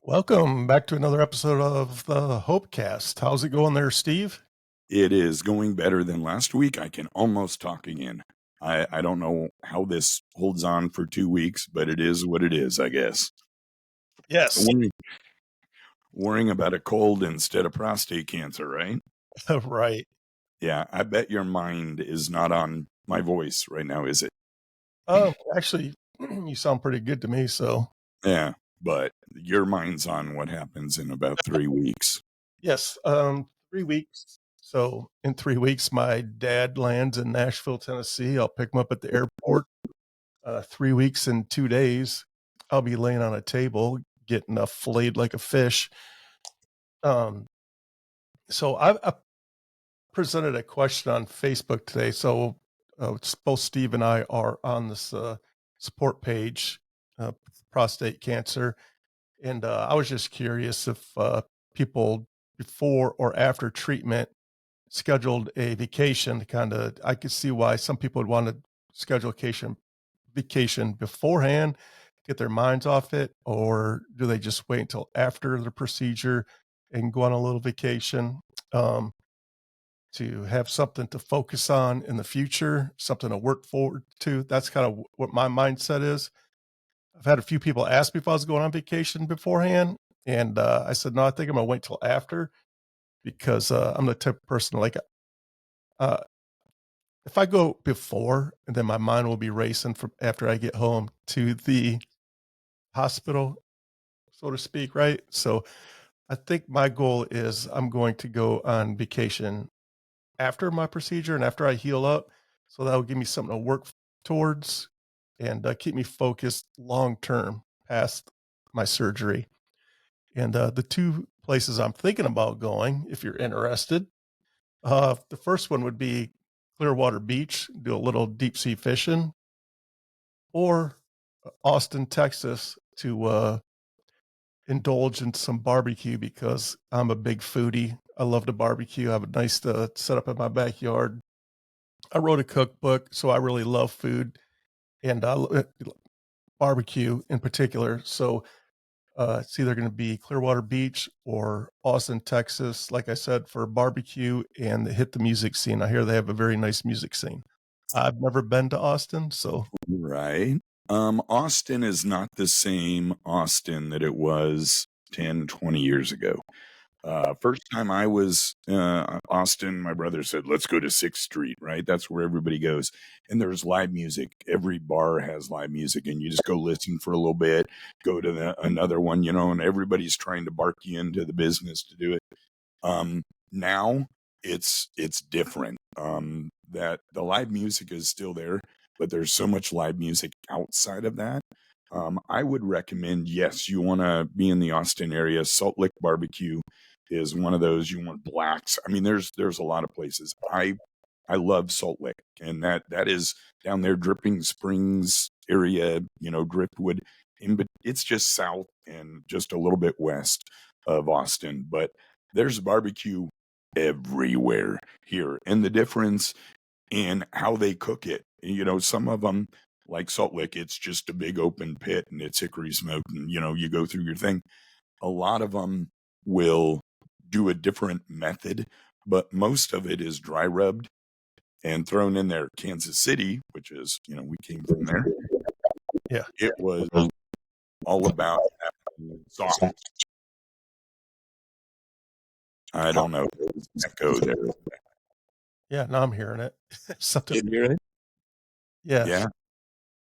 Welcome back to another episode of the Hopecast. How's it going there, Steve? It is going better than last week. I can almost talk again. I don't know how this holds on for 2 weeks, but it is what it is, I guess. Yes. Worrying about a cold instead of prostate cancer, right? Right. Yeah, I bet your mind is not on my voice right now, is it? Actually, you sound pretty good to me. So, Yeah, but your mind's on what happens in about 3 weeks. yes, 3 weeks. So, in 3 weeks, my dad lands in Nashville, Tennessee. I'll pick him up at the airport. 3 weeks and 2 days, I'll be laying on a table getting filleted like a fish. Um, so I presented a question on Facebook today. So both Steve and I are on this support page, uh, prostate cancer, and I was just curious if people before or after treatment scheduled a vacation. Kind of, I could see why some people would want to schedule vacation beforehand, get their minds off it, or do they just wait until after the procedure and go on a little vacation? Um, to have something to focus on in the future, something to work forward to. That's kind of what my mindset is. I've had a few people ask me if I was going on vacation beforehand, and I said, no, I think I'm gonna wait till after because I'm the type of person like uh, if I go before, and then my mind will be racing from after I get home to the hospital, so to speak, right? So I think my goal is I'm going to go on vacation after my procedure and after I heal up. So that will give me something to work towards and keep me focused long term past my surgery. And the two places I'm thinking about going, if you're interested, the first one would be Clearwater Beach, do a little deep sea fishing, or Austin, Texas, to indulge in some barbecue because I'm a big foodie. I love to barbecue. I have a nice setup in my backyard. I wrote a cookbook, so I really love food and barbecue in particular. So it's either going to be Clearwater Beach or Austin, Texas. Like I said, for barbecue and hit the music scene. I hear they have a very nice music scene. I've never been to Austin, so Right. Austin is not the same Austin that it was 10, 20 years ago. First time I was Austin, my brother said, "Let's go to 6th Street." Right, that's where everybody goes, and there's live music. Every bar has live music, and you just go listen for a little bit, go to another one, and everybody's trying to bark you into the business to do it. Now it's different. That the live music is still there, but there's so much live music outside of that. I would recommend, yes, you want to be in the Austin area. Salt Lick Barbecue is one of those. You want blacks. I mean, there's a lot of places. I love Salt Lick, and that is down there, Dripping Springs area, Driftwood, but it's just south and just a little bit west of Austin. But there's barbecue everywhere here, and the difference in how they cook it. Some of them, like Salt Lick, it's just a big open pit and it's hickory smoked, and you go through your thing. A lot of them will do a different method, but most of it is dry rubbed and thrown in there. Kansas City, which is, we came from there, yeah. it was all about soft. I don't know. There was an echo there. Yeah, now I'm hearing it. Something. Didn't hear it? Yeah. Yeah.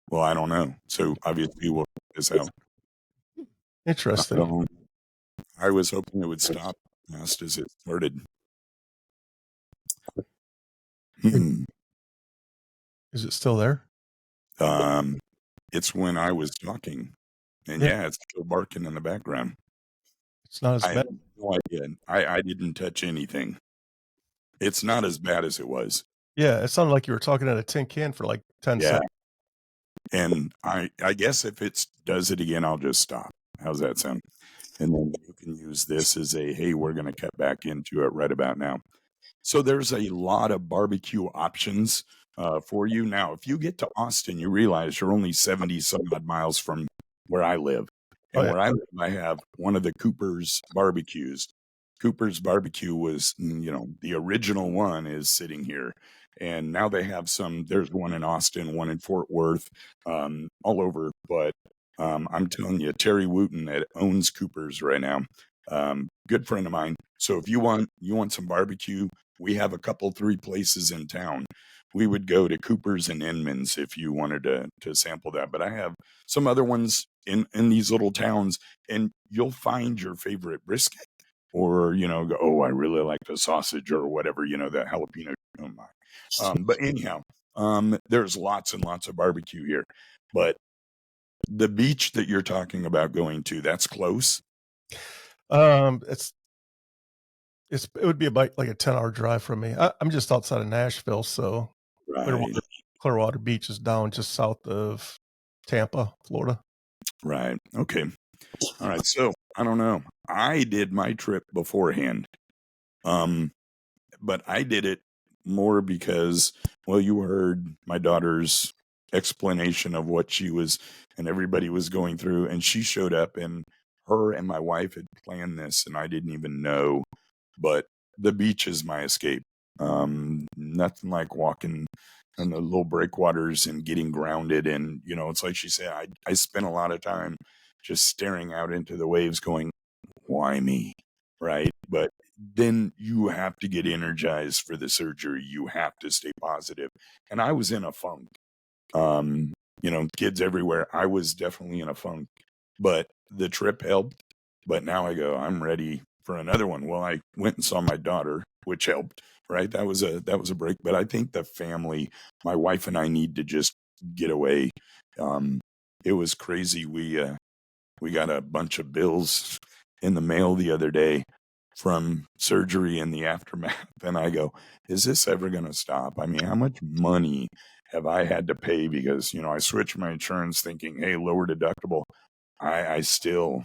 Well, I don't know. So obviously we'll figure this out. Interesting. I was hoping it would stop fast as it started. Is it still there? It's when I was talking, and yeah, it's still barking in the background. It's not as I bad. have no idea. I didn't touch anything. It's not as bad as it was. Yeah, it sounded like you were talking at a tin can for like 10 Yeah. seconds. And I guess if it does it again, I'll just stop. How's that sound? And then you can use this as a, hey, we're going to cut back into it right about now. So there's a lot of barbecue options for you. Now, if you get to Austin, you realize you're only 70 some odd miles from where I live. And yeah. where I live, I have one of the Cooper's barbecues. Cooper's barbecue was, the original one is sitting here. And now they have there's one in Austin, one in Fort Worth, all over. But I'm telling you, Terry Wooten that owns Cooper's right now, good friend of mine. So if you want some barbecue, we have a couple, 3 places in town. We would go to Cooper's and Inman's if you wanted to sample that. But I have some other ones in these little towns, and you'll find your favorite brisket, or go, oh, I really like the sausage or whatever, the jalapeno. Oh my. But anyhow, there's lots and lots of barbecue here. But the beach that you're talking about going to, that's close. It would be about like a 10-hour drive from me. I'm just outside of Nashville, so Right. Clearwater Beach is down just south of Tampa, Florida. Right. Okay. All right. So I don't know. I did my trip beforehand. But I did it more because, well, you heard my daughter's explanation of what she was and everybody was going through, and she showed up, and her and my wife had planned this, and I didn't even know. But the beach is my escape. Nothing like walking in the little breakwaters and getting grounded. And, it's like she said, I spent a lot of time just staring out into the waves going, why me? Right. But then you have to get energized for the surgery. You have to stay positive. And I was in a funk. Kids everywhere. I was definitely in a funk, but the trip helped. But now I go, I'm ready for another one. Well, I went and saw my daughter, which helped, right? That was a break. But I think the family, my wife and I, need to just get away. It was crazy. We got a bunch of bills in the mail the other day from surgery and the aftermath. And I go, is this ever going to stop? I mean, how much money have I had to pay? Because, I switched my insurance thinking, hey, lower deductible. I still,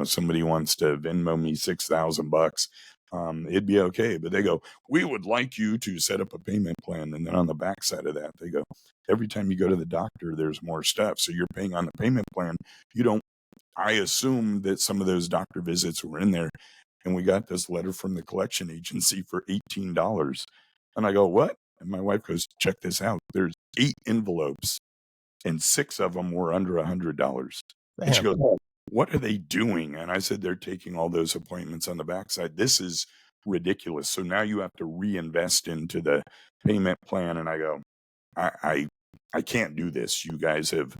somebody wants to Venmo me $6,000. It'd be okay. But they go, we would like you to set up a payment plan. And then on the backside of that, they go, every time you go to the doctor, there's more stuff. So you're paying on the payment plan. I assume that some of those doctor visits were in there, and we got this letter from the collection agency for $18. And I go, what? And my wife goes, check this out. There's 8 envelopes, and 6 of them were under $100. And she goes, what are they doing? And I said, they're taking all those appointments on the backside. This is ridiculous. So now you have to reinvest into the payment plan. And I go, I can't do this. You guys have,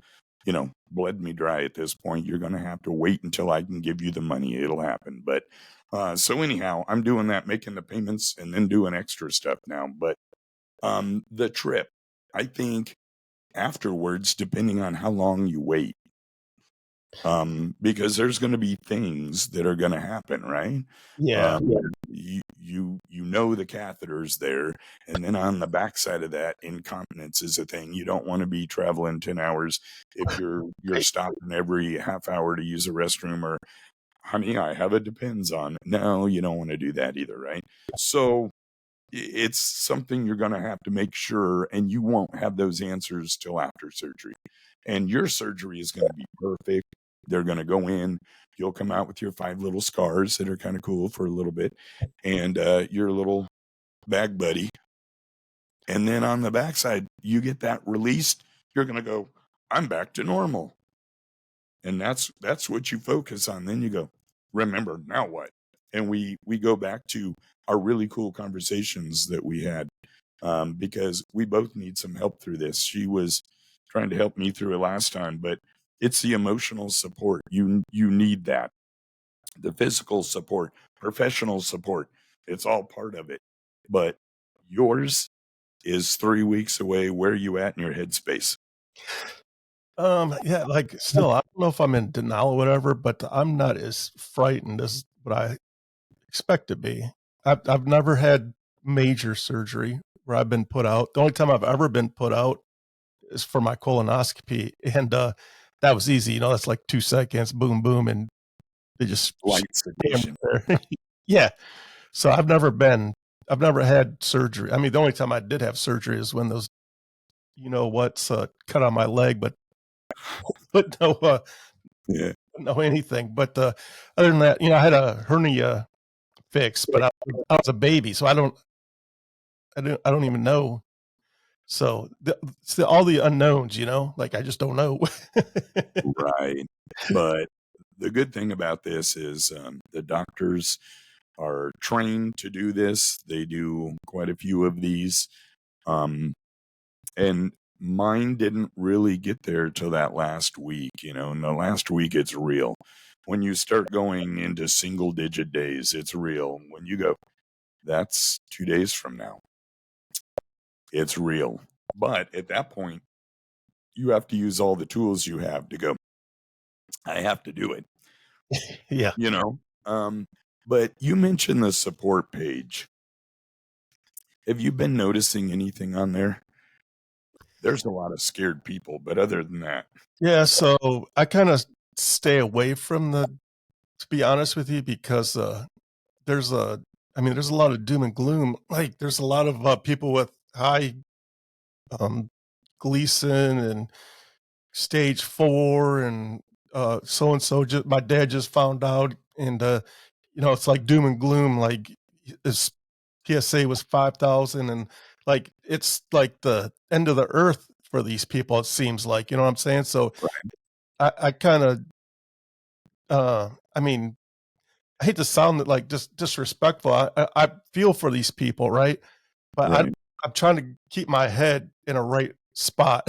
bled me dry at this point. You're going to have to wait until I can give you the money. It'll happen. But so anyhow, I'm doing that, making the payments and then doing extra stuff now. But the trip, I think afterwards, depending on how long you wait, because there's going to be things that are going to happen, right? Yeah. You know the catheter's there, and then on the backside of that, incontinence is a thing. You don't want to be traveling 10 hours if you're stopping every half hour to use a restroom, or honey, I have a Depends on. No, you don't want to do that either, right? So it's something you're going to have to make sure, and you won't have those answers till after surgery. And your surgery is going to be perfect. They're going to go in. You'll come out with your 5 little scars that are kind of cool for a little bit, and your little bag buddy. And then on the backside, you get that released. You're going to go, I'm back to normal. And that's what you focus on. Then you go, remember, now what? And we go back to our really cool conversations that we had, because we both need some help through this. She was trying to help me through it last time, but it's the emotional support. You need that. The physical support, professional support, it's all part of it. But yours is 3 weeks away. Where are you at in your headspace? Yeah, like still, I don't know if I'm in denial or whatever, but I'm not as frightened as what I expect to be. I've never had major surgery where I've been put out. The only time I've ever been put out is for my colonoscopy, and that was easy. That's like 2 seconds, boom, boom, and they just Light sedation. there. Yeah. So I've never had surgery. I mean, the only time I did have surgery is when those, cut on my leg, but no, Yeah. know anything. But other than that, I had a hernia fixed, but I was a baby, so I don't even know. So all the unknowns, like I just don't know. Right. But the good thing about this is the doctors are trained to do this. They do quite a few of these. Um, and mine didn't really get there till that last week. In the last week, it's real. When you start going into single digit days, it's real. When you go, that's 2 days from now, it's real. But at that point, you have to use all the tools you have to go, I have to do it, Yeah. you know? Um, but you mentioned the support page. Have you been noticing anything on there? There's a lot of scared people, but other than that, Yeah, so I kinda stay away from to be honest with you, because, there's a there's a lot of doom and gloom. Like, there's a lot of, people with high, um, Gleason and stage 4 and, so and so just my dad just found out, and, it's like doom and gloom, like, his PSA was 5,000, and, like, it's like the end of the earth for these people, it seems like, you know what I'm saying? So, right, I kinda, I mean, I hate to sound like disrespectful. I feel for these people, right? But right, I'm trying to keep my head in a right spot.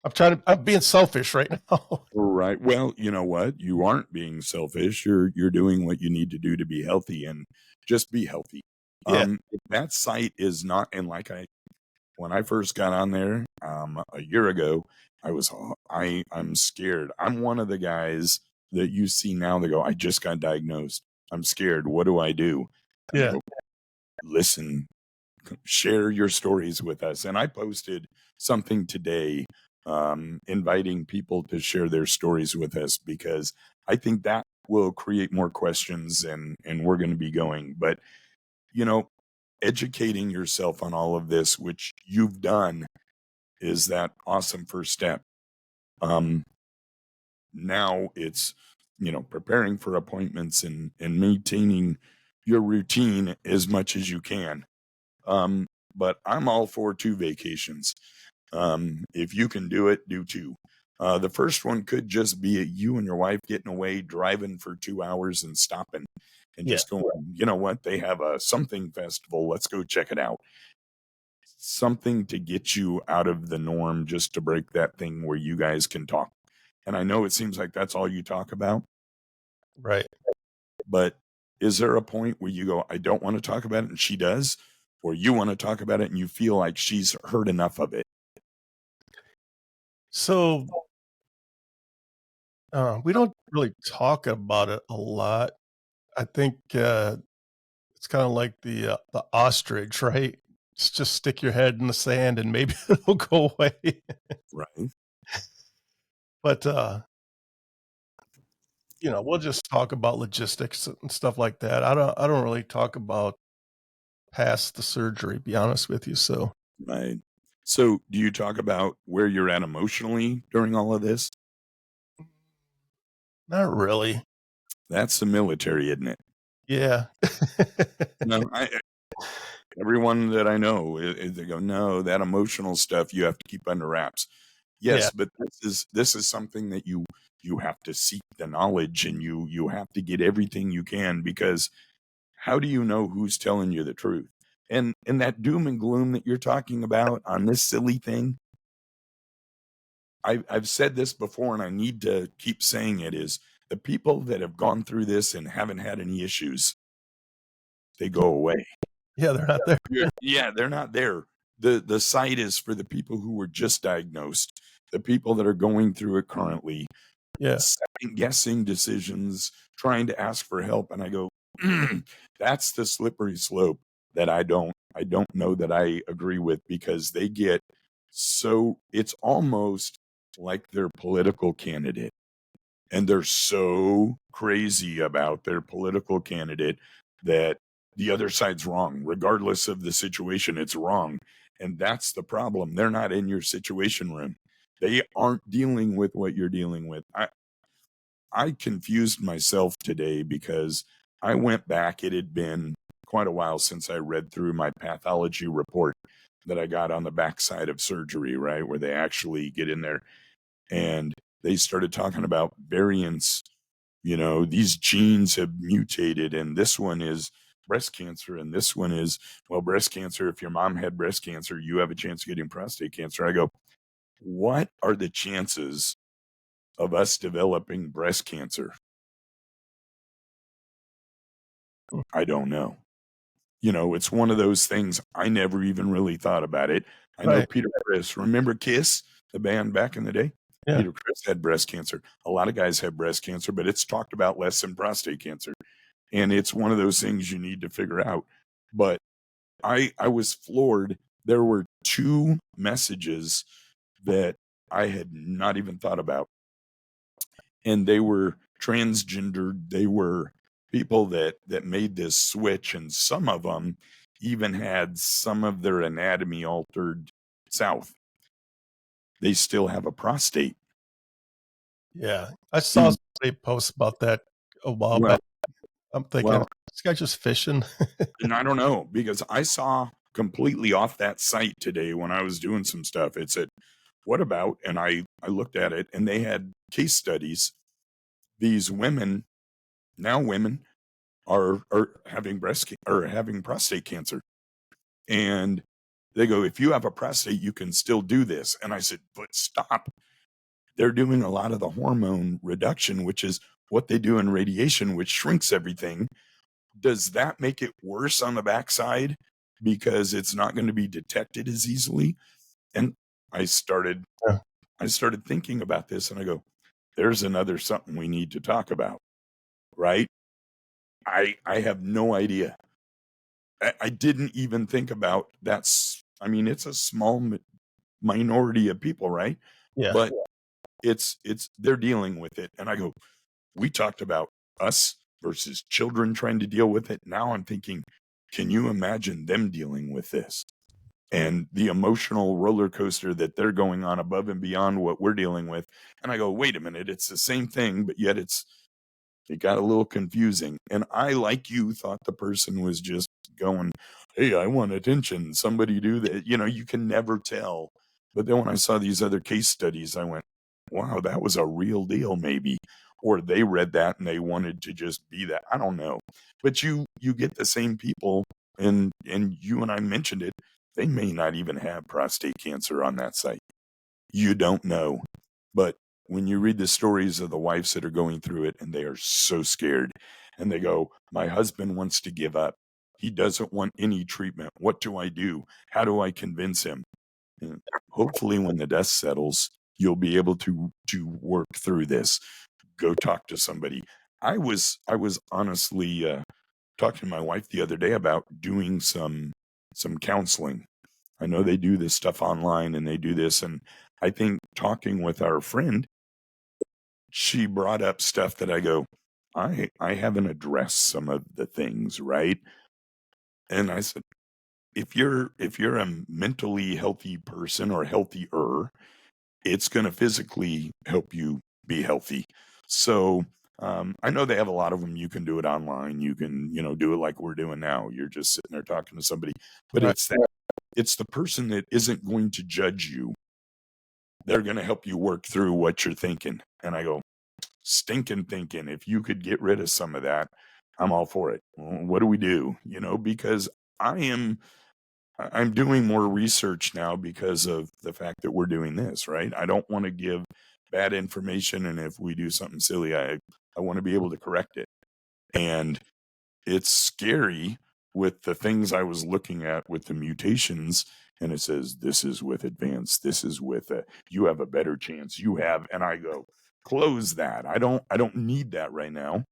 I'm being selfish right now. right. Well, you know what? You aren't being selfish. You're doing what you need to do to be healthy and just be healthy. Yeah, That site is not, and like when I first got on there, a year ago, I'm scared. I'm one of the guys that you see now that go, I just got diagnosed. I'm scared. What do I do? And I yeah, go, listen, share your stories with us. And I posted something today, inviting people to share their stories with us because I think that will create more questions and we're going to be going. But, you know, educating yourself on all of this, which you've done, is that awesome first step. Um, Now it's, preparing for appointments and maintaining your routine as much as you can. Um, but I'm all for 2 vacations. If you can do it, do two. The first one could just be you and your wife getting away, driving for 2 hours and stopping and yeah. just going, you know what? They have a something festival. Let's go check it out. Something to get you out of the norm, just to break that thing where you guys can talk. And I know it seems like that's all you talk about, Right. but is there a point where you go, I don't want to talk about it, and she does? Or you want to talk about it and you feel like she's heard enough of it? So, we don't really talk about it a lot. I think, it's kinda like the ostrich, right? Just stick your head in the sand and maybe it'll go away. Right. But, we'll just talk about logistics and stuff like that. I don't really talk about past the surgery, be honest with you, so Right. So, do you talk about where you're at emotionally during all of this? not really. That's the military, isn't it? Yeah. No, everyone that I know, they go, no, that emotional stuff you have to keep under wraps. Yeah, Yes, but this is something that you have to seek the knowledge and you have to get everything you can because how do you know who's telling you the truth? And that doom and gloom that you're talking about on this silly thing, I've said this before and I need to keep saying it is the people that have gone through this and haven't had any issues, they go away. yeah, they're not there. Yeah, they're not there. The site is for the people who were just diagnosed, the people that are going through it currently, Yeah, second guessing decisions, trying to ask for help. And I go, that's the slippery slope that I don't know that I agree with because they get so it's almost like their political candidate and they're so crazy about their political candidate that the other side's wrong regardless of the situation. It's wrong, and that's the problem. They're not in your situation room. They aren't dealing with what you're dealing with. I confused myself today because I went back. It had been quite a while since I read through my pathology report that I got on the backside of surgery, right? Where they actually get in there and they started talking about variants. These genes have mutated, and this one is breast cancer, and this one is, well, breast cancer. If your mom had breast cancer, you have a chance of getting prostate cancer. I go, what are the chances of us developing breast cancer? I don't know. It's one of those things. I never even really thought about it. I know Right. Peter Criss. Remember Kiss, the band back in the day? Yeah. Peter Criss had breast cancer. A lot of guys have breast cancer, but it's talked about less than prostate cancer. And it's one of those things you need to figure out. But I was floored. There were 2 messages that I had not even thought about. And they were transgendered. They were people that made this switch, and some of them even had some of their anatomy altered south. They still have a prostate. Yeah. I saw somebody post about that a while Well, back. I'm thinking, well, this guy just fishing. and I don't know, because I saw completely off that site today when I was doing some stuff. It said, what about, and I looked at it, and they had case studies. These women, now women, are having having prostate cancer. And they go, if you have a prostate, you can still do this. And I said, but stop. They're doing a lot of the hormone reduction, which is what they do in radiation, which shrinks everything. Does that make it worse on the backside because it's not going to be detected as easily? And I started thinking about this, and I go, there's another something we need to talk about, right? I have no idea. I didn't even think about that's. I mean, it's a small minority of people, right? Yeah. But it's they're dealing with it, and I go, we talked about us versus children trying to deal with it. Now I'm thinking, can you imagine them dealing with this and the emotional roller coaster that they're going on above and beyond what we're dealing with? And I go, wait a minute, it's the same thing, but yet it got a little confusing. And I, like you, thought the person was just going, hey, I want attention. Somebody do that. You can never tell. But then when I saw these other case studies, I went, wow, that was a real deal, maybe. Or they read that and they wanted to just be that. I don't know. But you get the same people, and you and I mentioned it. They may not even have prostate cancer on that site. You don't know. But when you read the stories of the wives that are going through it, and they are so scared, and they go, my husband wants to give up. He doesn't want any treatment. What do I do? How do I convince him? And hopefully when the dust settles, you'll be able to work through this. Go talk to somebody. I was honestly talking to my wife the other day about doing some counseling. I know they do this stuff online, and they do this, and I think talking with our friend, she brought up stuff that I go, I haven't addressed some of the things, right? And I said, if you're a mentally healthy person or healthier, it's going to physically help you be healthy. So I know they have a lot of them. You can do it online. You can, do it like we're doing now. You're just sitting there talking to somebody, but Right. it's the person that isn't going to judge you. They're going to help you work through what you're thinking. And I go, stinking thinking. If you could get rid of some of that, I'm all for it. What do we do? Because I'm doing more research now because of the fact that we're doing this, right? I don't want to give bad information, and if we do something silly, I want to be able to correct it. And it's scary with the things I was looking at with the mutations, and it says this is with advanced, this is with you have a better chance, you have, and I go, close that. I don't need that right now.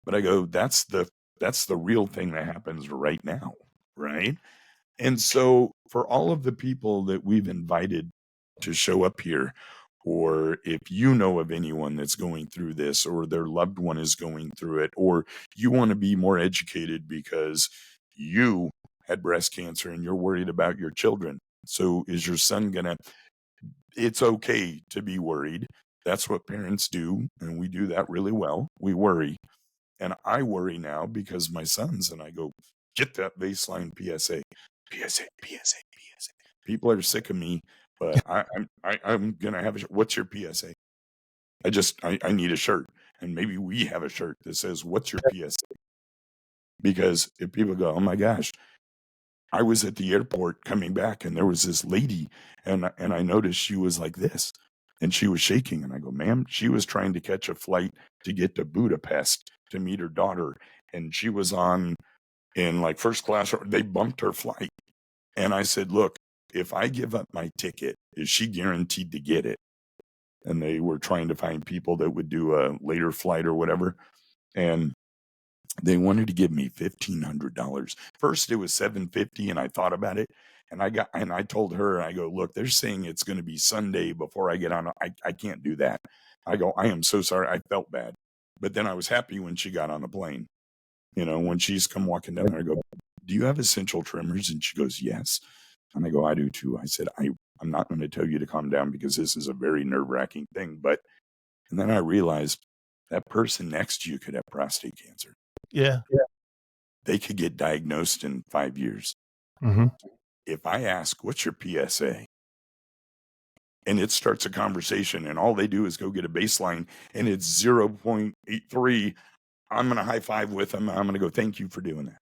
But I go, that's the real thing that happens right now, right? And so for all of the people that we've invited to show up here, or if you know of anyone that's going through this, or their loved one is going through it, or you want to be more educated because you had breast cancer and you're worried about your children. So is your son it's okay to be worried. That's what parents do, and we do that really well. We worry. And I worry now because my sons and I go, get that baseline PSA. PSA, PSA, PSA. People are sick of me, but I'm gonna have what's your PSA? I need a shirt. And maybe we have a shirt that says, what's your PSA? Because if people go, oh my gosh, I was at the airport coming back and there was this lady and I noticed she was like this and she was shaking. And I go, ma'am, she was trying to catch a flight to get to Budapest to meet her daughter. And she was in like first class, or they bumped her flight. And I said, look, if I give up my ticket, is she guaranteed to get it? And they were trying to find people that would do a later flight or whatever. And they wanted to give me $1,500. First, it was $750, and I thought about it, and I told her, I go, look, they're saying it's going to be Sunday before I get on. I can't do that. I go, I am so sorry. I felt bad, but then I was happy when she got on the plane. When she's come walking down there, I go, do you have essential tremors? And she goes, yes. And I go, I do too. I said, I'm not going to tell you to calm down because this is a very nerve-wracking thing. And then I realized that person next to you could have prostate cancer. Yeah. They could get diagnosed in 5 years. Mm-hmm. If I ask, what's your PSA? And it starts a conversation and all they do is go get a baseline and it's 0.83. I'm going to high five with them. I'm going to go, thank you for doing that.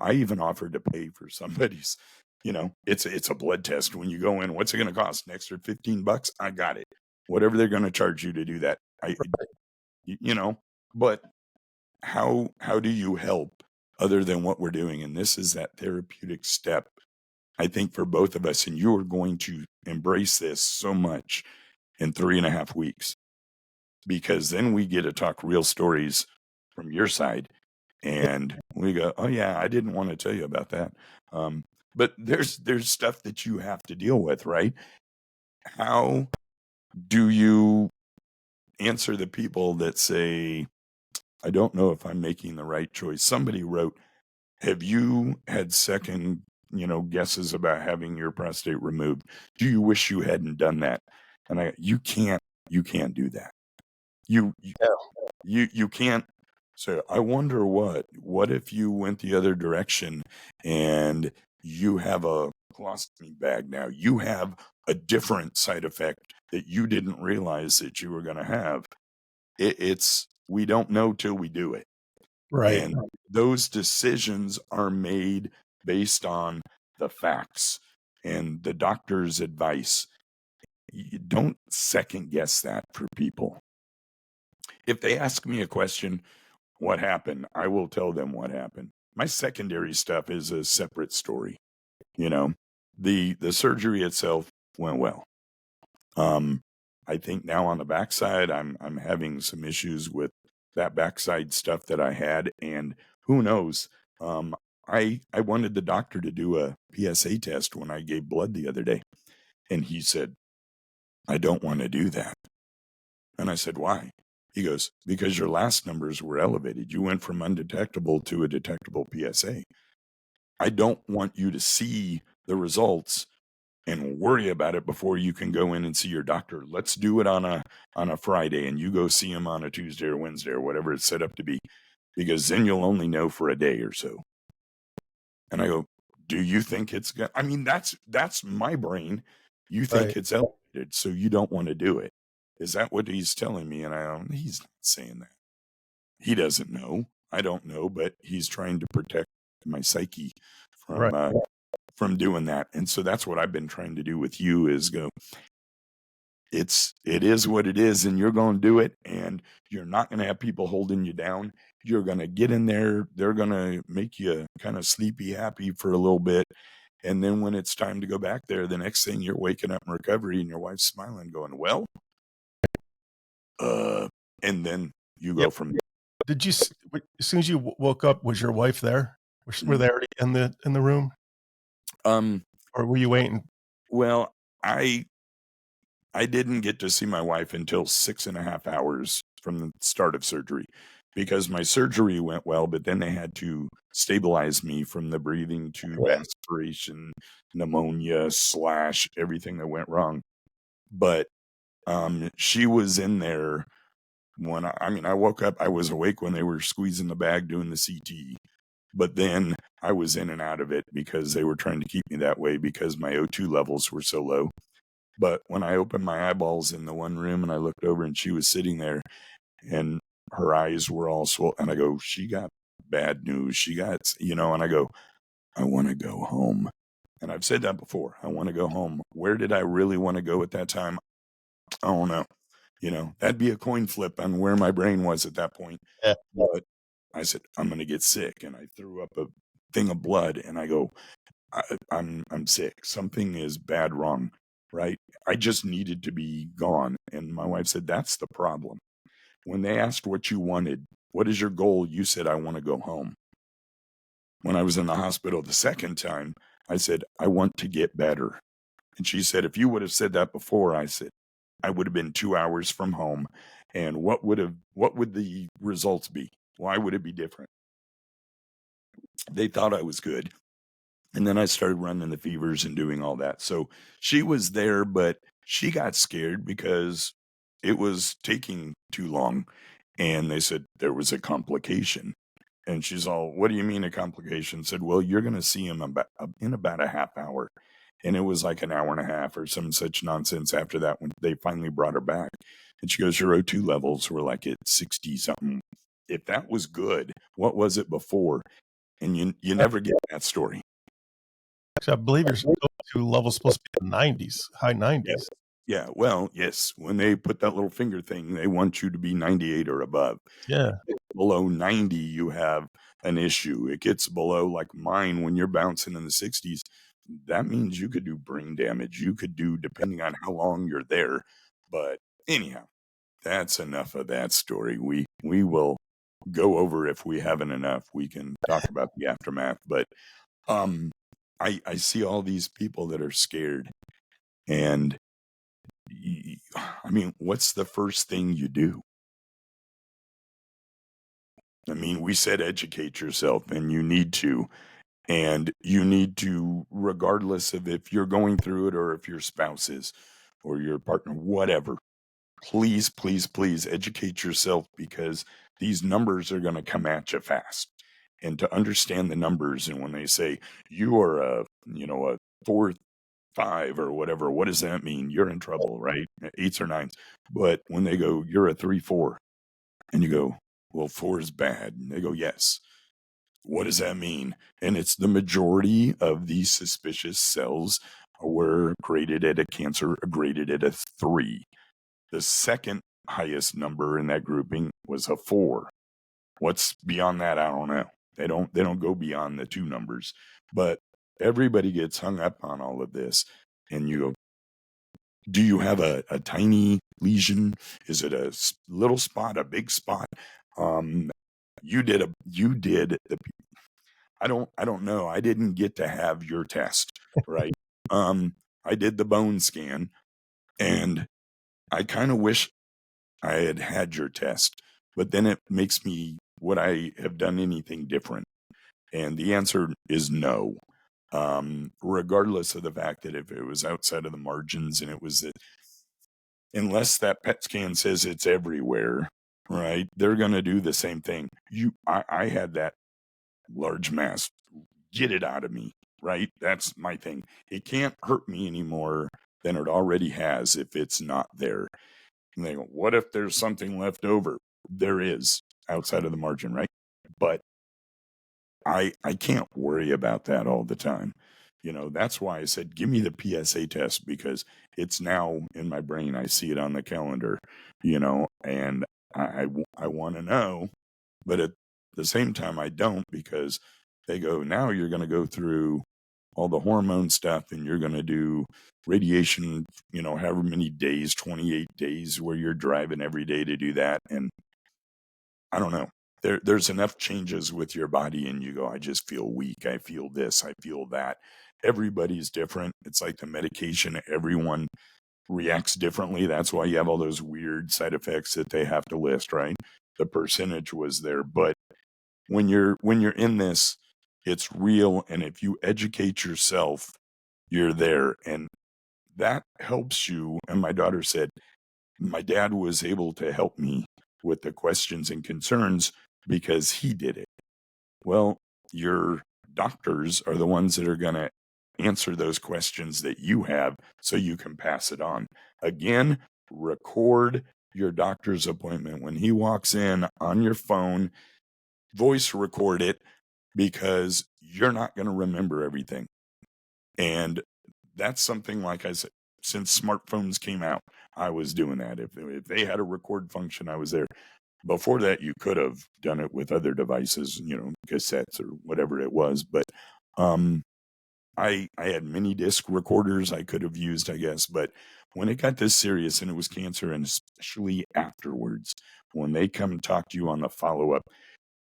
I even offered to pay for somebody's, it's a blood test. When you go in, what's it going to cost? An extra $15? I got it. Whatever they're going to charge you to do that. But how do you help other than what we're doing? And this is that therapeutic step, I think, for both of us. And you are going to embrace this so much in 3.5 weeks, because then we get to talk real stories from your side. And we go, oh yeah, I didn't want to tell you about that. But there's stuff that you have to deal with, right? How do you answer the people that say, I don't know if I'm making the right choice? Somebody wrote, have you had second, guesses about having your prostate removed? Do you wish you hadn't done that? And you can't do that. You can't say, I wonder what if you went the other direction and you have a colostomy bag now? You have a different side effect that you didn't realize that you were going to have. We don't know till we do it. Right. And those decisions are made based on the facts and the doctor's advice. You don't second guess that for people. If they ask me a question, what happened, I will tell them what happened. My secondary stuff is a separate story. The surgery itself went well. I think now on the backside, I'm having some issues with that backside stuff that I had, and who knows? I wanted the doctor to do a PSA test when I gave blood the other day, and he said, I don't want to do that. And I said, why? He goes, because your last numbers were elevated. You went from undetectable to a detectable PSA. I don't want you to see the results and worry about it before you can go in and see your doctor. Let's do it on a Friday, and you go see him on a Tuesday or Wednesday or whatever it's set up to be, because then you'll only know for a day or so. And I go, do you think it's good? I mean, that's my brain. You think Right. it's elevated, so you don't want to do it. Is that what he's telling me? And he's not saying that. He doesn't know. I don't know, but he's trying to protect my psyche from Right. from doing that. And so that's what I've been trying to do with you, is go, it is what it is, and you're going to do it, and you're not going to have people holding you down. You're going to get in there. They're going to make you kind of sleepy happy for a little bit. And then when it's time to go back there, the next thing you're waking up in recovery and your wife's smiling, going, well, and then you go Yep. from Did you, as soon as you woke up, was your wife there? Were they already in the room, or were you waiting? Well, I didn't get to see my wife until 6.5 hours from the start of surgery, because my surgery went well, but then they had to stabilize me from the breathing tube aspiration, pneumonia / everything that went wrong. But She was in there when I woke up. I was awake when they were squeezing the bag doing the CT, but then I was in and out of it because they were trying to keep me that way because my O2 levels were so low. But when I opened my eyeballs in the one room and I looked over and she was sitting there and her eyes were all swollen, and I go, she got bad news. She got, and I go, I want to go home. And I've said that before. I want to go home. Where did I really want to go at that time? I don't know. That'd be a coin flip on where my brain was at that point. Yeah. But I said, I'm going to get sick. And I threw up a thing of blood and I go, I'm sick. Something is bad wrong, right? I just needed to be gone. And my wife said, that's the problem. When they asked what you wanted, what is your goal? You said, I want to go home. When I was in the hospital the second time, I said, I want to get better. And she said, if you would have said that before, I said, I would have been 2 hours from home. And what would the results be? Why would it be different? They thought I was good. And then I started running the fevers and doing all that. So she was there, but she got scared because it was taking too long. And they said there was a complication. And she's all, what do you mean a complication? Said, well, you're going to see him in about a half hour. And it was like an hour and a half or some such nonsense after that when they finally brought her back. And she goes, your O2 levels were like at 60 something. If that was good, what was it before? And you never get that story. Actually, I believe your O2 level's supposed to be in the 90s, high 90s. Yeah. Well, yes. When they put that little finger thing, they want you to be 98 or above. Yeah. Below 90, you have an issue. It gets below like mine when you're bouncing in the 60s. That means you could do brain damage. You could do, depending on how long you're there. But anyhow, that's enough of that story. We will go over, if we haven't enough, we can talk about the aftermath. But I see all these people that are scared. And I mean, what's the first thing you do? I mean, we said educate yourself, and you need to. And you need to, regardless of if you're going through it or if your spouse is or your partner, whatever, please, please, please educate yourself, because these numbers are going to come at you fast. And to understand the numbers, and when they say you are a 4, 5 or whatever, what does that mean? You're in trouble, right? 8s or 9s. But when they go, you're a 3, 4, and you go, well, 4 is bad. And they go, yes. What does that mean? And it's the majority of these suspicious cells were graded at a cancer, graded at a 3. The second highest number in that grouping was a 4. What's beyond that? I don't know. They don't go beyond the 2 numbers. But everybody gets hung up on all of this. And you go, do you have a tiny lesion? Is it a little spot, a big spot? You did the, I don't know. I didn't get to have your test, right? I did the bone scan, and I kind of wish I had had your test, but then it makes me, would I have done anything different? And the answer is no. Regardless of the fact that if it was outside of the margins and it was unless that PET scan says it's everywhere, right? They're going to do the same thing. I had that large mass. Get it out of me, right? That's my thing. It can't hurt me anymore than it already has if it's not there. And they go, what if there's something left over? There is outside of the margin, right? But I can't worry about that all the time. That's why I said, give me the PSA test, because it's now in my brain. I see it on the calendar, and I want to know, but at the same time, I don't, because they go, now you're going to go through all the hormone stuff and you're going to do radiation, however many days, 28 days, where you're driving every day to do that. And I don't know. There's enough changes with your body, and you go, I just feel weak. I feel this. I feel that. Everybody's different. It's like the medication. Everyone reacts differently. That's why you have all those weird side effects that they have to list, right? The percentage was there. But when you're in this, it's real. And if you educate yourself, you're there. And that helps you. And my daughter said, my dad was able to help me with the questions and concerns because he did it. Well, your doctors are the ones that are going to answer those questions that you have so you can pass it on. Again, record your doctor's appointment. When he walks in on your phone, voice record it because you're not going to remember everything. And that's something, like I said, since smartphones came out, I was doing that. If they had a record function, I was there. Before that, you could have done it with other devices, cassettes or whatever it was. But I had mini disc recorders I could have used, I guess. But when it got this serious and it was cancer, and especially afterwards, when they come talk to you on the follow up,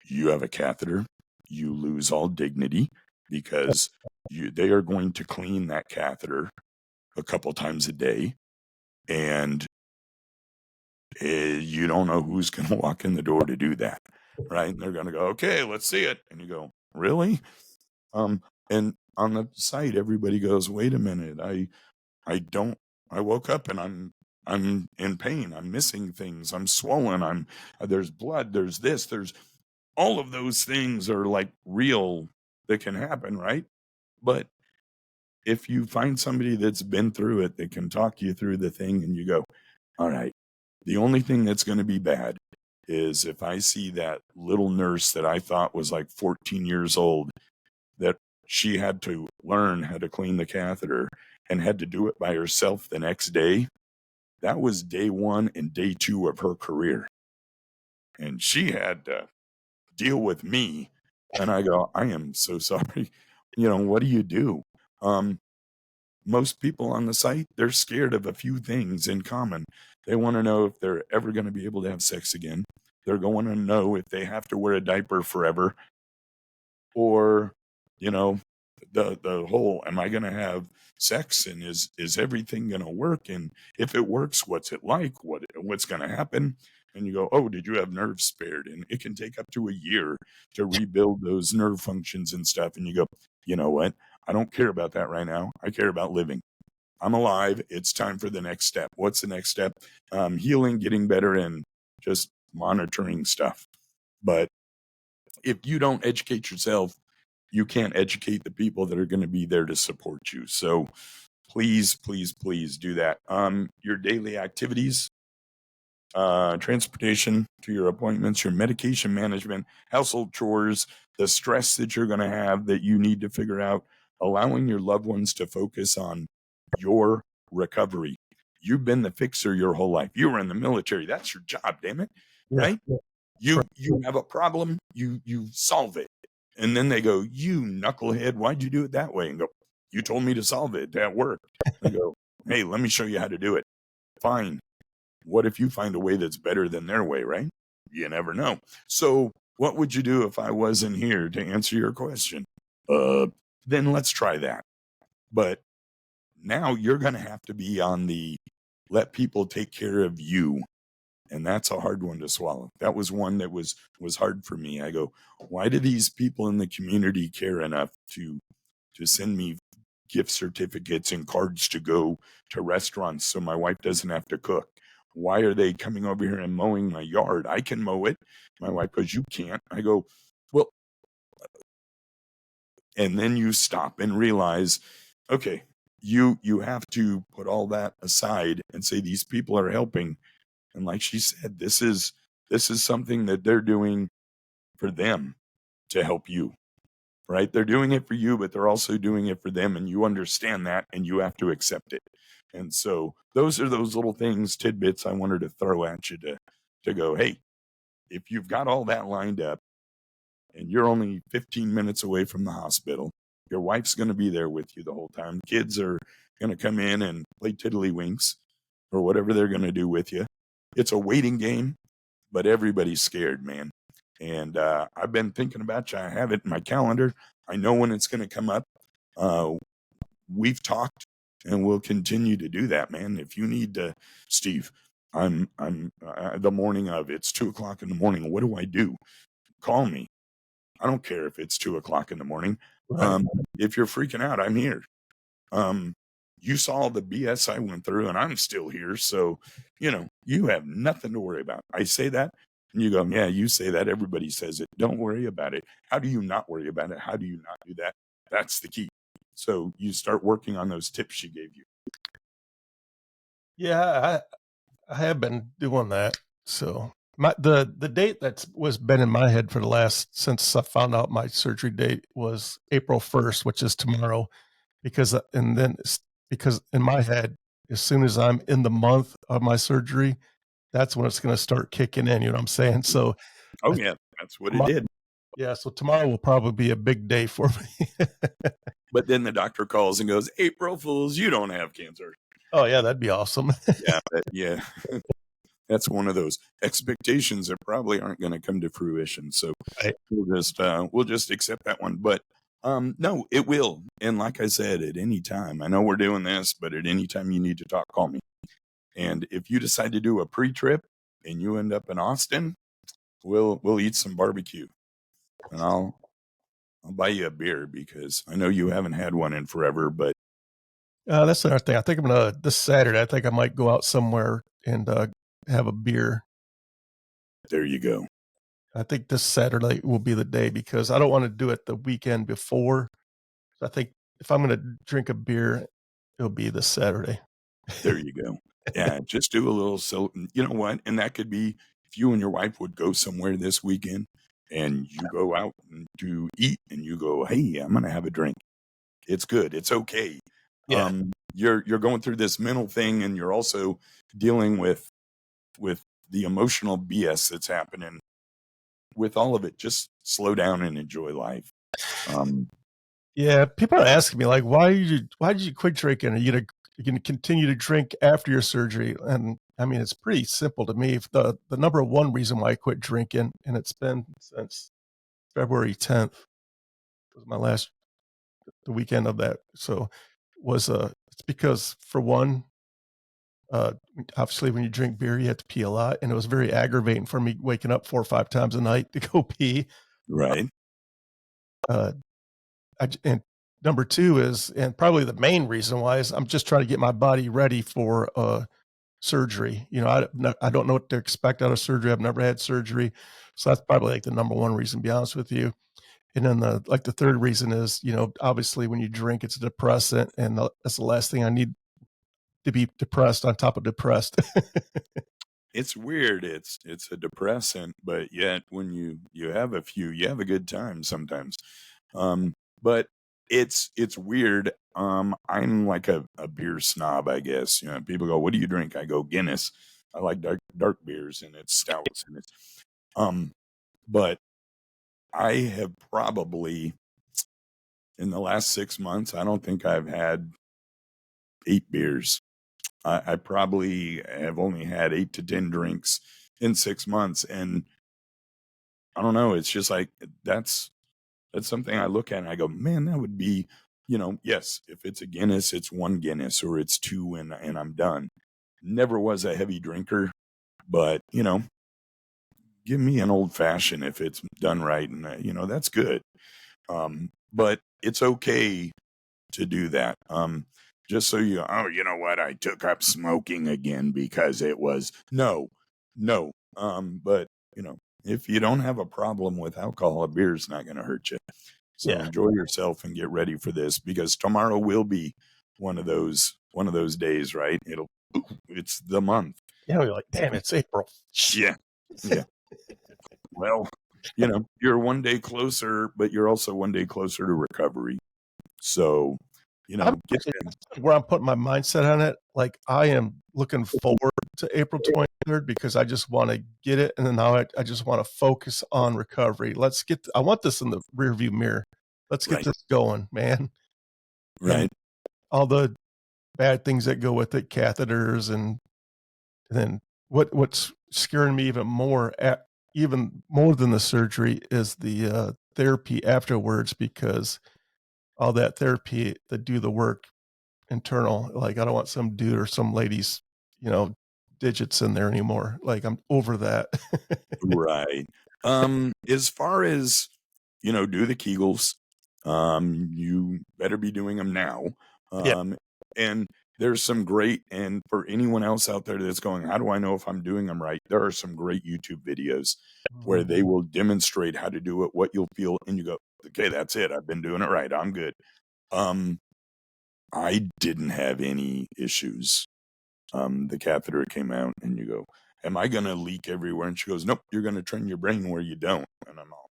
you have a catheter, you lose all dignity because they are going to clean that catheter a couple times a day, and you don't know who's going to walk in the door to do that, right? And they're going to go, okay, let's see it. And you go, really? And on the site, everybody goes, wait a minute. I woke up and I'm in pain. I'm missing things. I'm swollen. There's blood. There's this, there's all of those things are like real that can happen, right? But if you find somebody that's been through it that can talk you through the thing, and you go, all right, the only thing that's going to be bad is if I see that little nurse that I thought was like 14 years old, that she had to learn how to clean the catheter and had to do it by herself the next day. That was day 1 and day 2 of her career. And she had to deal with me. And I go, I am so sorry. What do you do? Most people on the site, they're scared of a few things in common. They want to know if they're ever going to be able to have sex again. They're going to know if they have to wear a diaper forever, or, the whole, am I going to have sex, and is everything going to work? And if it works, what's it like? What's going to happen? And you go, oh, did you have nerves spared? And it can take up to a year to rebuild those nerve functions and stuff. And you go, you know what? I don't care about that right now. I care about living. I'm alive. It's time for the next step. What's the next step? Healing, getting better, and just monitoring stuff. But if you don't educate yourself, you can't educate the people that are going to be there to support you. So please, please, please do that. Your daily activities, transportation to your appointments, your medication management, household chores, the stress that you're going to have that you need to figure out, allowing your loved ones to focus on your recovery. You've been the fixer your whole life. You were in the military. That's your job, damn it. Right? You have a problem, you solve it. And then they go, you knucklehead, why'd you do it that way? And go, you told me to solve it. That worked. They go, hey, let me show you how to do it. Fine. What if you find a way that's better than their way, right? You never know. So what would you do if I wasn't here to answer your question? Then let's try that. But now you're going to have to be on the let people take care of you. And that's a hard one to swallow. That was one that was hard for me. I go, why do these people in the community care enough to send me gift certificates and cards to go to restaurants so my wife doesn't have to cook? Why are they coming over here and mowing my yard? I can mow it. My wife goes, you can't. I go, well, and then you stop and realize, okay, you have to put all that aside and say these people are helping. And like she said, this is something that they're doing for them to help you, right? They're doing it for you, but they're also doing it for them. And you understand that, and you have to accept it. And so those are those little things, tidbits I wanted to throw at you to go, hey, if you've got all that lined up and you're only 15 minutes away from the hospital, your wife's going to be there with you the whole time. Kids are going to come in and play tiddlywinks or whatever they're going to do with you. It's a waiting game, but everybody's scared, man. And I've been thinking about you. I have it in my calendar. I know when it's going to come up. We've talked, and we'll continue to do that, man. If you need to, Steve, I'm the morning of, it's 2:00 in the morning. What do I do? Call me. I don't care if it's 2:00 in the morning. Right. If you're freaking out, I'm here. you saw the BS I went through and I'm still here. So, you have nothing to worry about. I say that and you go, yeah, you say that. Everybody says it. Don't worry about it. How do you not worry about it? How do you not do that? That's the key. So you start working on those tips she gave you. Yeah, I have been doing that. So the date that's was been in my head for the last since I found out my surgery date was April 1st, which is tomorrow, because because in my head, as soon as I'm in the month of my surgery, that's when it's going to start kicking in. You know what I'm saying? So Oh I, yeah, that's what it tomo- did. yeah, so tomorrow will probably be a big day for me. But then the doctor calls and goes, April Fools, you don't have cancer. Oh yeah, that'd be awesome. Yeah. That's one of those expectations that probably aren't going to come to fruition. So Right. we'll just accept that one. But no, it will. And like I said, at any time, I know we're doing this, but at any time you need to talk, call me. And if you decide to do a pre-trip and you end up in Austin, we'll eat some barbecue, and I'll buy you a beer because I know you haven't had one in forever. But That's another thing. I think I'm gonna this Saturday. I think I might go out somewhere and have a beer. there you go. I think this Saturday will be the day because I don't want to do it the weekend before. So I think if I'm going to drink a beer, it'll be this Saturday. There you go. Yeah, just do a little so you know what? And that could be if you and your wife would go somewhere this weekend and you go out to eat and you go, "Hey, I'm gonna have a drink." It's good. It's okay. Yeah. You're going through this mental thing and you're also dealing with the emotional BS that's happening with all of it. Just slow down and enjoy life. Um, Yeah. People are asking me like, why did you quit drinking? Are you gonna continue to drink after your surgery? And I mean, it's pretty simple to me. If the number one reason why I quit drinking, and it's been since February 10th was my last the weekend of that. So was it's because for one, uh obviously when you drink beer you have to pee a lot, and it was very aggravating for me waking up 4 or 5 times a night to go pee. right. Uh and number two is, and probably the main reason why, is I'm just trying to get my body ready for surgery. I don't know what to expect out of surgery. I've never had surgery. So that's probably like the number one reason, to be honest with you. And then the third reason is, obviously when you drink, it's a depressant, and that's the last thing I need to be depressed on top of depressed. It's weird. It's a depressant, but yet when you have a few, you have a good time sometimes. But it's weird. I'm like a beer snob, I guess. People go, "What do you drink?" I go, Guinness. I like dark beers and it's stouts and it's um. But I have probably in the last 6 months, I don't think I've had 8 beers. I probably have only had 8 to 10 drinks in 6 months, and I don't know. It's just like that's something I look at and I go, man, that would be, yes, if it's a Guinness, it's one Guinness or it's two, and I'm done. Never was a heavy drinker, but give me an old fashioned if it's done right, and that's good. But it's okay to do that. Just so you know what, I took up smoking again because it was no. But if you don't have a problem with alcohol, a beer's not going to hurt you. So Yeah. enjoy yourself and get ready for this because tomorrow will be one of those days, right? It's the month. Yeah, we're like, damn, it's April. Yeah. Yeah. Well, you're one day closer, but you're also one day closer to recovery. So, I'm get actually, that's where I'm putting my mindset on it. Like, I am looking forward to April 23rd because I just want to get it, and then now I just want to focus on recovery. I want this in the rearview mirror. Let's get right, this going, man. And right, all the bad things that go with it, catheters, and then what's scaring me even more than the surgery is the therapy afterwards, because all that therapy to do the work internal. Like, I don't want some dude or some lady's, you know, digits in there anymore. Like, I'm over that. right. As far as do the Kegels, you better be doing them now. Yeah. Um, And there's some great, and for anyone else out there that's going, how do I know if I'm doing them right? There are some great YouTube videos where Mhm. they will demonstrate how to do it, what you'll feel, and you go, okay, that's it. I've been doing it right. I'm good. Um, I didn't have any issues. The catheter came out, and you go, am I going to leak everywhere? And she goes, nope, you're going to train your brain where you don't. And I'm all,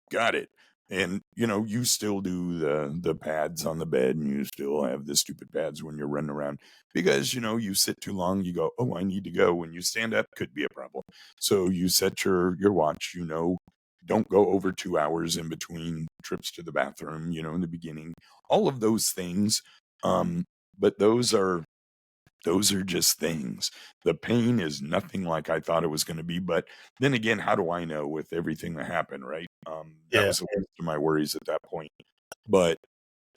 got it. And you still do the pads on the bed, and you still have the stupid pads when you're running around because you sit too long. You go, oh, I need to go. When you stand up, could be a problem. So you set your watch. Don't go over 2 hours in between trips to the bathroom. In the beginning, all of those things. But those are just things. The pain is nothing like I thought it was going to be. But then again, how do I know with everything that happened, right? That Yeah. was the least of my worries at that point. But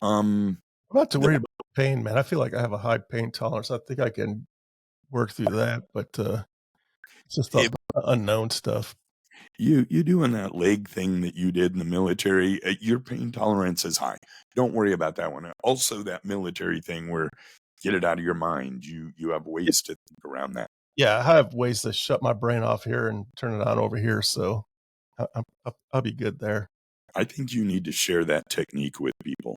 um, I'm not too the, worried about pain, man. I feel like I have a high pain tolerance. I think I can work through that, but, it's just if the unknown stuff. you doing that leg thing that you did in the military, your pain tolerance is high. Don't worry about that one. Also, that military thing where get it out of your mind. You have ways to think around that. Yeah, I have ways to shut my brain off here and turn it on over here, so I'll be good there. I think you need to share that technique with people.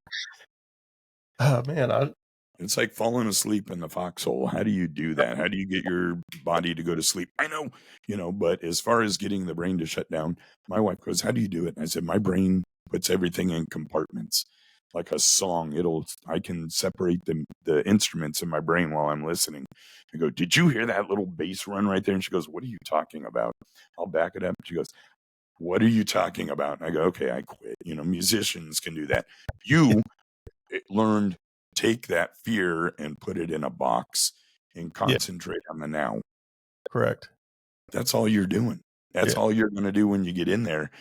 Oh, man, It's like falling asleep in the foxhole. How do you do that? How do you get your body to go to sleep? I know, but as far as getting the brain to shut down, my wife goes, how do you do it? And I said, my brain puts everything in compartments like a song. I can separate the instruments in my brain while I'm listening. I go, did you hear that little bass run right there? And she goes, what are you talking about? I'll back it up. She goes, what are you talking about? And I go, okay, I quit. Musicians can do that. You learned take that fear and put it in a box and yeah, concentrate on the now. correct. That's all you're doing. That's Yeah, all you're going to do when you get in there.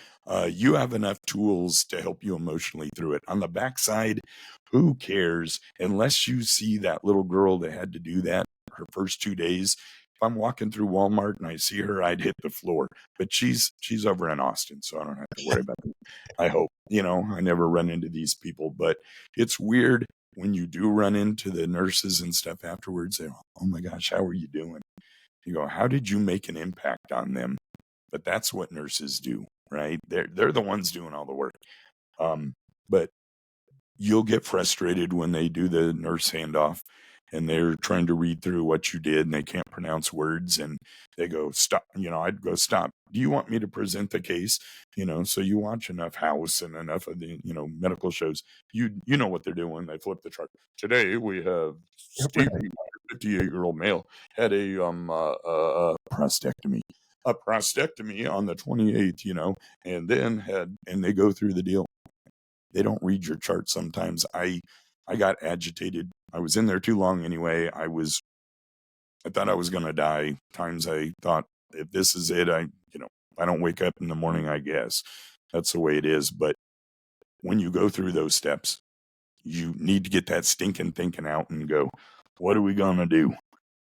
You have enough tools to help you emotionally through it. On the backside, who cares? Unless you see that little girl that had to do that her first 2 days. If I'm walking through Walmart and I see her, I'd hit the floor. But she's over in Austin, so I don't have to worry about it. I hope. I never run into these people, but it's weird when you do run into the nurses and stuff afterwards. They're, oh my gosh, how are you doing? You go, how did you make an impact on them? But that's what nurses do, right? They're the ones doing all the work. But you'll get frustrated when they do the nurse handoff and they're trying to read through what you did and they can't pronounce words and they go, stop. I'd go, stop. Do you want me to present the case? So you watch enough House and enough of the, medical shows. You know what they're doing. They flip the chart. Today we have Steve, right. 58-year-old male, had prostatectomy. A prostatectomy on the 28th, and then and they go through the deal. They don't read your chart sometimes. I got agitated. I was in there too long anyway. I thought I was going to die. Times I thought, if this is it, I don't wake up in the morning, I guess. That's the way it is. But when you go through those steps, you need to get that stinking thinking out and go, what are we going to do?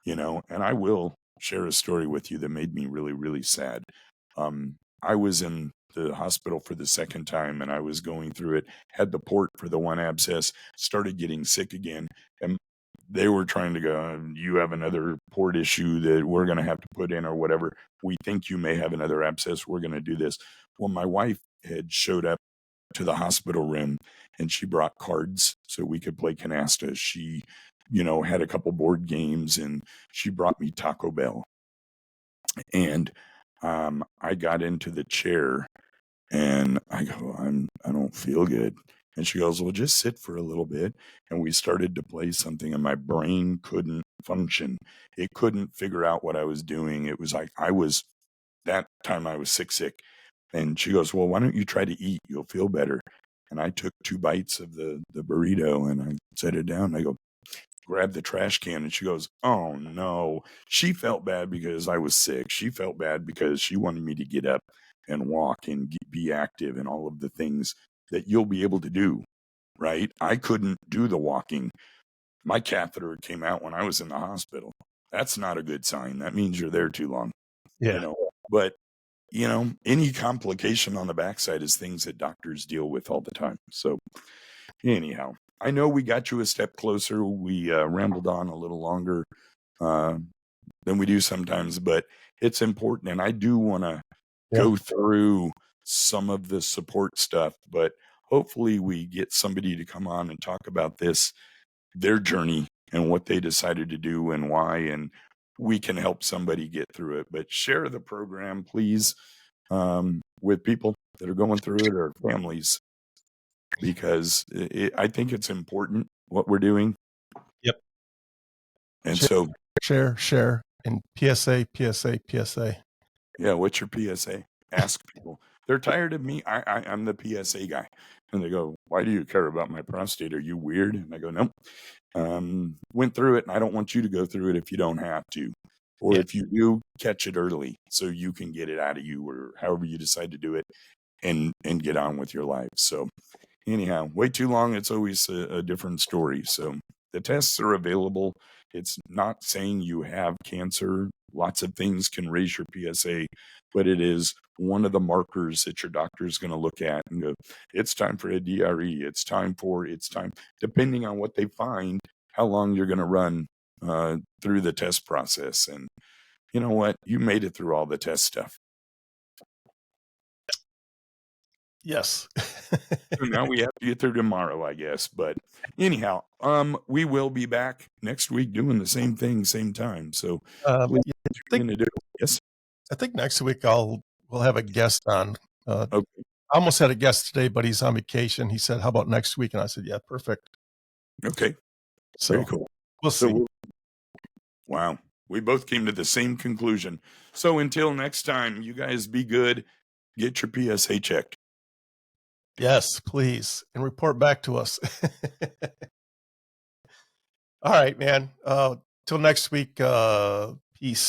And I will share a story with you that made me really, really sad. I was in the hospital for the second time and I was going through it, had the port for the one abscess, started getting sick again. And they were trying to go, you have another port issue that we're going to have to put in or whatever. We think you may have another abscess. We're going to do this. Well, my wife had showed up to the hospital room and she brought cards so we could play canasta. She, had a couple board games and she brought me Taco Bell. And I got into the chair and I go, I don't feel good. And she goes, well, just sit for a little bit. And we started to play something and my brain couldn't function. It couldn't figure out what I was doing. It was like that time I was sick. And she goes, well, why don't you try to eat? You'll feel better. And I took 2 bites of the burrito and I set it down. I go, grab the trash can. And she goes, oh no. She felt bad because I was sick. She felt bad because she wanted me to get up and walk and be active and all of the things that you'll be able to do, right? I couldn't do the walking. My catheter came out when I was in the hospital. That's not a good sign. That means you're there too long, Yeah. But, any complication on the backside is things that doctors deal with all the time. So, anyhow. I know we got you a step closer. We rambled on a little longer than we do sometimes, but it's important. And I do want to go through some of the support stuff, but hopefully we get somebody to come on and talk about this, their journey and what they decided to do and why, and we can help somebody get through it. But share the program, please, with people that are going through it or families, because I think it's important what we're doing. Yep. And so share, and PSA. Yeah, what's your PSA? Ask people. They're tired of me. I'm the PSA guy. And they go, why do you care about my prostate? Are you weird? And I go, nope. Went through it, and I don't want you to go through it if you don't have to. Or if you do, catch it early so you can get it out of you, or however you decide to do it, and get on with your life. So anyhow, way too long, it's always a different story. So the tests are available. It's not saying you have cancer. Lots of things can raise your PSA, but it is one of the markers that your doctor is going to look at and go, it's time for a DRE. It's time, depending on what they find, how long you're going to run through the test process. And you know what? You made it through all the test stuff. Yes. So now we have to get through tomorrow, I guess. But anyhow, we will be back next week doing the same thing, same time. So please tune in to do it. Yes. I think next week we'll have a guest on. Okay. I almost had a guest today, but he's on vacation. He said, "How about next week?" And I said, "Yeah, perfect." Okay. So very cool. We'll see. Wow. We both came to the same conclusion. So until next time, you guys be good. Get your PSA checked. Yes, please. And report back to us. All right, man. Till next week. Peace.